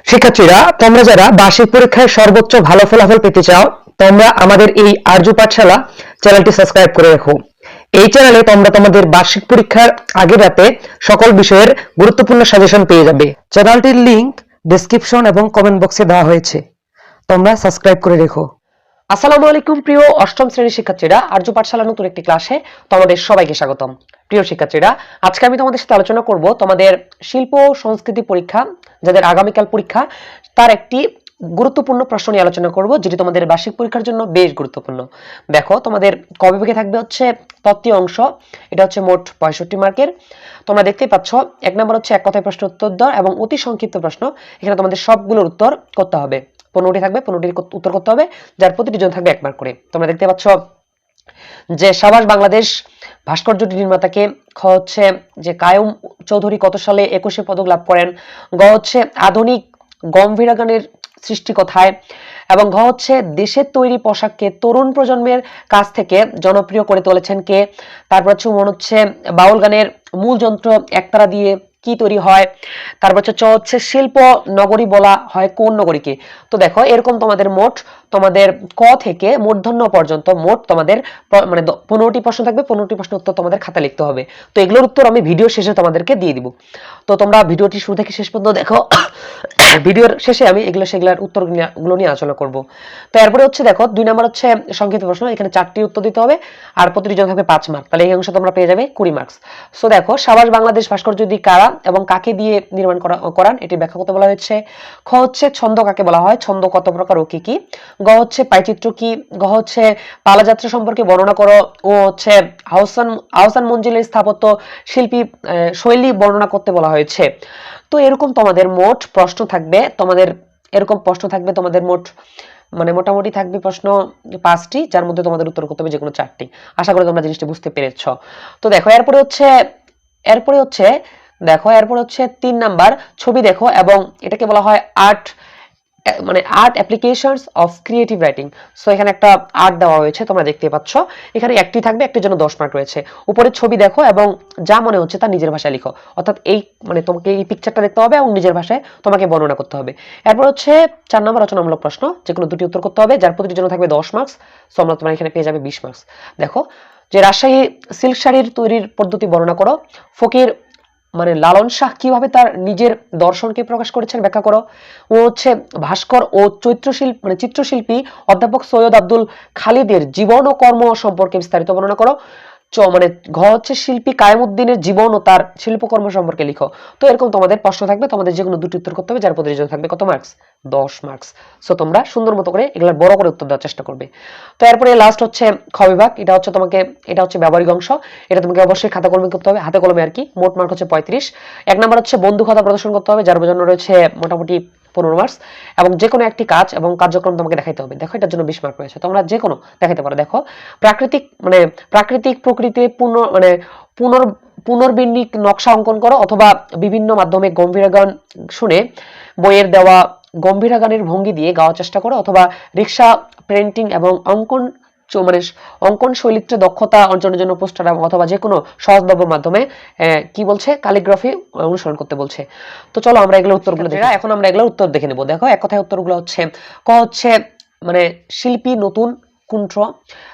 শিক্ষার্থীরা, তোমরা যারা বার্ষিক পরীক্ষায় সর্বোচ্চ ভালো ফলাফল পেতে চাও, তোমরা আমাদের এই আর্য পাঠশালা চ্যানেলটি সাবস্ক্রাইব করে রাখো। এই চ্যানেলে তোমরা তোমাদের বার্ষিক পরীক্ষার আগের রাতে সকল বিষয়ের গুরুত্বপূর্ণ সাজেশন পেয়ে যাবে। চ্যানেলটির লিংক ডেসক্রিপশন এবং কমেন্ট বক্সে দেওয়া হয়েছে, তোমরা সাবস্ক্রাইব করে রেখো। আসসালামু আলাইকুম প্রিয় অষ্টম শ্রেণীর শিক্ষার্থীরা, আর্য পাঠশালা নতুন একটি ক্লাসে তোমাদের সবাইকে স্বাগতম। প্রিয় শিক্ষার্থীরা, আজকে আমি তোমাদের সাথে আলোচনা করব তোমাদের শিল্প সংস্কৃতি পরীক্ষা, যাদের আগামীকাল পরীক্ষা, তার একটি গুরুত্বপূর্ণ প্রশ্ন নিয়ে আলোচনা করব, যেটি তোমাদের বার্ষিক পরীক্ষার জন্য বেশ গুরুত্বপূর্ণ। দেখো, তোমাদের ক বিভাগে থাকবে হচ্ছে তত্ত্বীয় অংশ, এটা হচ্ছে মোট 65 মার্কের। তোমরা দেখতেই পাচ্ছ, এক নম্বর হচ্ছে এক কথায় প্রশ্ন উত্তর দাও এবং অতি সংক্ষিপ্ত প্রশ্ন। এখানে তোমাদের সবগুলোর উত্তর করতে হবে। 15টি থাকবে, 15টির উত্তর করতে হবে, যার প্রতিটি জন থাকবে 1 মার্ক করে। তোমরা দেখতে পাচ্ছ যে সাবাস বাংলাদেশ ভাস্কর্যটি নির্মাতাকে। খ হচ্ছে যে কায়ুম চৌধুরী কত সালে 21 পদক লাভ করেন। গ হচ্ছে আধুনিক গম্ভীরা গানের সৃষ্টি কোথায়, এবং ঘ হচ্ছে দেশের তৈরি পোশাককে তরুণ প্রজন্মের কাছ থেকে জনপ্রিয় করে তুলেছেন কে। তারপর হচ্ছে মনে হচ্ছে বাউল গানের মূল যন্ত্র একতারা দিয়ে কি তৈরি হয়। তারপর হচ্ছে চ হচ্ছে শিল্প নগরী বলা হয় কোন নগরীকে। তো দেখো, এরকম তোমাদের মোট তোমাদের ক থেকে মূর্ধন্য পর্যন্ত মোট তোমাদের মানে 15টি প্রশ্ন থাকবে। 15টি প্রশ্ন উত্তর তোমাদের খাতা লিখতে হবে। তো এগুলোর উত্তর আমি ভিডিও শেষে তোমাদেরকে দিয়ে দিব। তো তোমরা ভিডিওটি শুরু থেকে শেষ পর্যন্ত দেখো। ভিডিওর শেষে আমি সেগুলোর উত্তরগুলো নিয়ে আলোচনা করব। তো এরপরে হচ্ছে দেখো, 2 নম্বর হচ্ছে সংক্ষিপ্ত প্রশ্ন। এখানে 4টি উত্তর দিতে হবে আর প্রতিটি জন থাকবে 5 মার্ক। তাহলে এই অংশ তোমরা পেয়ে যাবে 20 মার্কস। সো দেখো, সাবাস বাংলাদেশ ভাস্কর্যটি কারা এবং কাকে দিয়ে নির্মাণ করান, এটি ব্যাখ্যা করতে বলা হয়েছে। খ হচ্ছে ছন্দ কাকে বলা হয়, ছন্দ কত প্রকার ও কি কি। গ হচ্ছে পাইচিত্র কি। ঘ হচ্ছে পালাযাত্রা সম্পর্কে বর্ণনা করো। ও হচ্ছে আহসান মঞ্জিলের স্থাপত্য শিল্পী শৈলী বর্ণনা করতে বলা হয়েছে। তো এরকম তোমাদের মোট প্রশ্ন থাকবে, তোমাদের মোট মানে মোটামুটি থাকবে প্রশ্ন 5টি, যার মধ্যে তোমাদের উত্তর করতে হবে যেকোনো 4টি। আশা করি তোমরা জিনিসটা বুঝতে পেরেছ। তো দেখো, এরপরে হচ্ছে 3 নাম্বার ছবি দেখো, এবং এটাকে বলা হয় আর্ট, মানে art applications of creative writing. So এখানে একটা আর্ট দেওয়া হয়েছে, তোমরা দেখতে পাচ্ছ। এখানে একটি থাকবে, একটির জন্য 10 মার্ক রয়েছে। উপরে ছবি দেখো এবং যা মনে হচ্ছে তা নিজের ভাষায় লিখো। অর্থাৎ মানে তোমাকে এই পিকচারটা দেখতে হবে এবং নিজের ভাষায় তোমাকে বর্ণনা করতে হবে। এরপর হচ্ছে 4 নম্বর রচনামূলক প্রশ্ন, যেকোনো 2টি উত্তর করতে হবে, যার প্রতিটির জন্য থাকবে 10 মার্কস। সো তোমরা এখানে পেয়ে যাবে 20 মার্কস। দেখো, যে রাজশাহী সিল্ক শাড়ির তৈরির পদ্ধতি বর্ণনা করো। ফকির মানে লালন শাহ কিভাবে তার নিজের দর্শনকে প্রকাশ করেছেন ব্যাখ্যা করো। ও হচ্ছে ভাস্কর ও চিত্রশিল্পী অধ্যাপক সৈয়দ আব্দুল খালিদের জীবন ও কর্ম সম্পর্কে বিস্তারিত বর্ণনা করো। ঘ হচ্ছে শিল্পী কায়েমউদ্দিনের জীবন ও তার শিল্পকর্ম সম্পর্কে লিখো। তো এরকম তোমাদের প্রশ্ন থাকবে, তোমাদের যেকোনো 2টি উত্তর করতে হবে, যার প্রতিটি জন থাকবে কত মার্কস, 10 মার্কস। সো তোমরা সুন্দর মতো করে এগুলো বড় করে উত্তর দেওয়ার চেষ্টা করবে। তো এরপরে লাস্ট হচ্ছে খ বিভাগ। এটা হচ্ছে ব্যবহারিক অংশ। এটা তোমাকে অবশ্যই খাতা কলমে করতে হবে, হাতে কলমে আর কি। মোট মার্ক হচ্ছে 35। 1 নাম্বার হচ্ছে বন্ধু খাতা প্রদর্শন করতে হবে, যার জন্য রয়েছে মোটামুটি 15 মার্কস, এবং যে কোনো একটি কাজ এবং কার্যক্রম তোমাকে দেখাইতে হবে। দেখো, এটার জন্য 20 মার্ক রয়েছে। তোমরা যে কোনো দেখাইতে পারো। দেখো, প্রাকৃতিক প্রকৃতিতে পুনর্বিন্যিক নকশা অঙ্কন করো, অথবা বিভিন্ন মাধ্যমে গম্ভীরা গান শুনে বইয়ের দেওয়া গম্ভীরা গানের ভঙ্গি দিয়ে গাওয়ার চেষ্টা করো, অথবা রিক্সা পেন্টিং এবং অঙ্কন শৈলীতে দক্ষতা অর্জনের জন্য পোস্টার অথবা যে কোনো সহজলভ্য মাধ্যমে কি বলছে ক্যালিগ্রাফি অনুসরণ করতে বলছে। তো চলো আমরা এগুলো উত্তরগুলো দেখি। এখন আমরা এগুলোর উত্তর দেখে নেব। দেখো, এক কথায় উত্তরগুলো হচ্ছে ক হচ্ছে মানে শিল্পী নতুন কুণ্ঠ,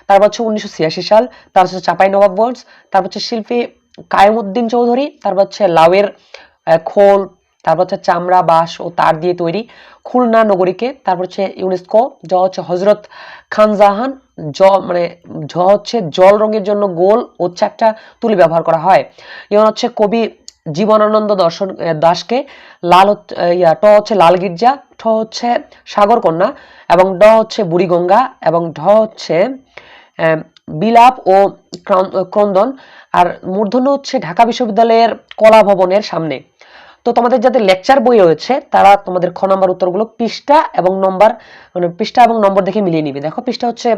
তারপর হচ্ছে 1986 সাল, তারপর হচ্ছে চাঁপাইনবাবগঞ্জ, তারপর হচ্ছে শিল্পী কায়েমউদ্দিন চৌধুরী, তারপর হচ্ছে লাউয়ের খোল, তারপর হচ্ছে চামড়া বাঁশ ও তার দিয়ে তৈরি খুলনা নগরীকে, তারপর হচ্ছে ইউনেস্কো। জ হচ্ছে হজরত খানজাহান। ঝ হচ্ছে জল রঙের জন্য গোল ও চারটা তুলি ব্যবহার করা হয়। যেমন হচ্ছে কবি জীবনানন্দ দাশকে। ট হচ্ছে লাল গির্জা। ঠ হচ্ছে সাগর কন্যা, এবং ড হচ্ছে বুড়িগঙ্গা, এবং ঢ হচ্ছে বিলাপ ও ক্রন্দন। আর মূর্ধন্য হচ্ছে ঢাকা বিশ্ববিদ্যালয়ের কলা ভবনের সামনে। তো তোমাদের যাদের লেকচার বই রয়েছে, তারা তোমাদের খ নাম্বার উত্তরগুলো পৃষ্ঠা এবং নম্বর দেখে মিলিয়ে নিবে। দেখো, পৃষ্ঠা হচ্ছে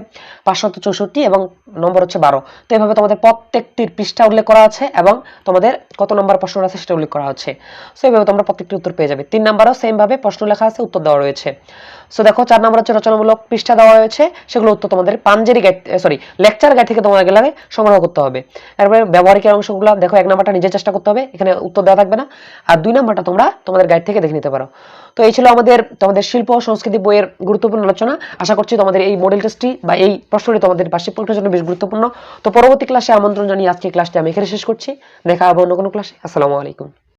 564 এবং নম্বর হচ্ছে 12। তো এভাবে তোমাদের প্রত্যেকটির পৃষ্ঠা উল্লেখ করা আছে এবং তোমাদের কত নম্বর প্রশ্ন আছে সেটা উল্লেখ করা আছে। সো এইভাবে তোমরা প্রত্যেকটি উত্তর পেয়ে যাবে। 3 নাম্বারও সেম ভাবে প্রশ্ন লেখা আছে, উত্তর দেওয়া রয়েছে। সো দেখো, 4 নাম্বার হচ্ছে রচনামূলক পৃষ্ঠা দেওয়া রয়েছে, সেগুলো উত্তর তোমাদের লেকচার গাইড থেকে তোমাদের লাগে সংগ্রহ করতে হবে। এরপরে ব্যবহারিক অংশগুলো দেখো, 1 নাম্বারটা নিজের চেষ্টা করতে হবে, এখানে উত্তর দেওয়া থাকবে না। আর 2 নাম্বারটা তোমরা তোমাদের গাইড থেকে দেখে নিতে পারো। তো এই ছিল তোমাদের শিল্প ও সংস্কৃতি বইয়ের গুরুত্বপূর্ণ আলোচনা। আশা করছি তোমাদের এই মডেল টেস্টটি বা এই প্রশ্নটি তোমাদের বার্ষিক পরীক্ষার জন্য বেশ গুরুত্বপূর্ণ। তো পরবর্তী ক্লাসে আমন্ত্রণ জানিয়ে আজকে ক্লাসটি আমি এখানে শেষ করছি। দেখা হবে অন্য কোনো ক্লাসে। আসসালামু আলাইকুম।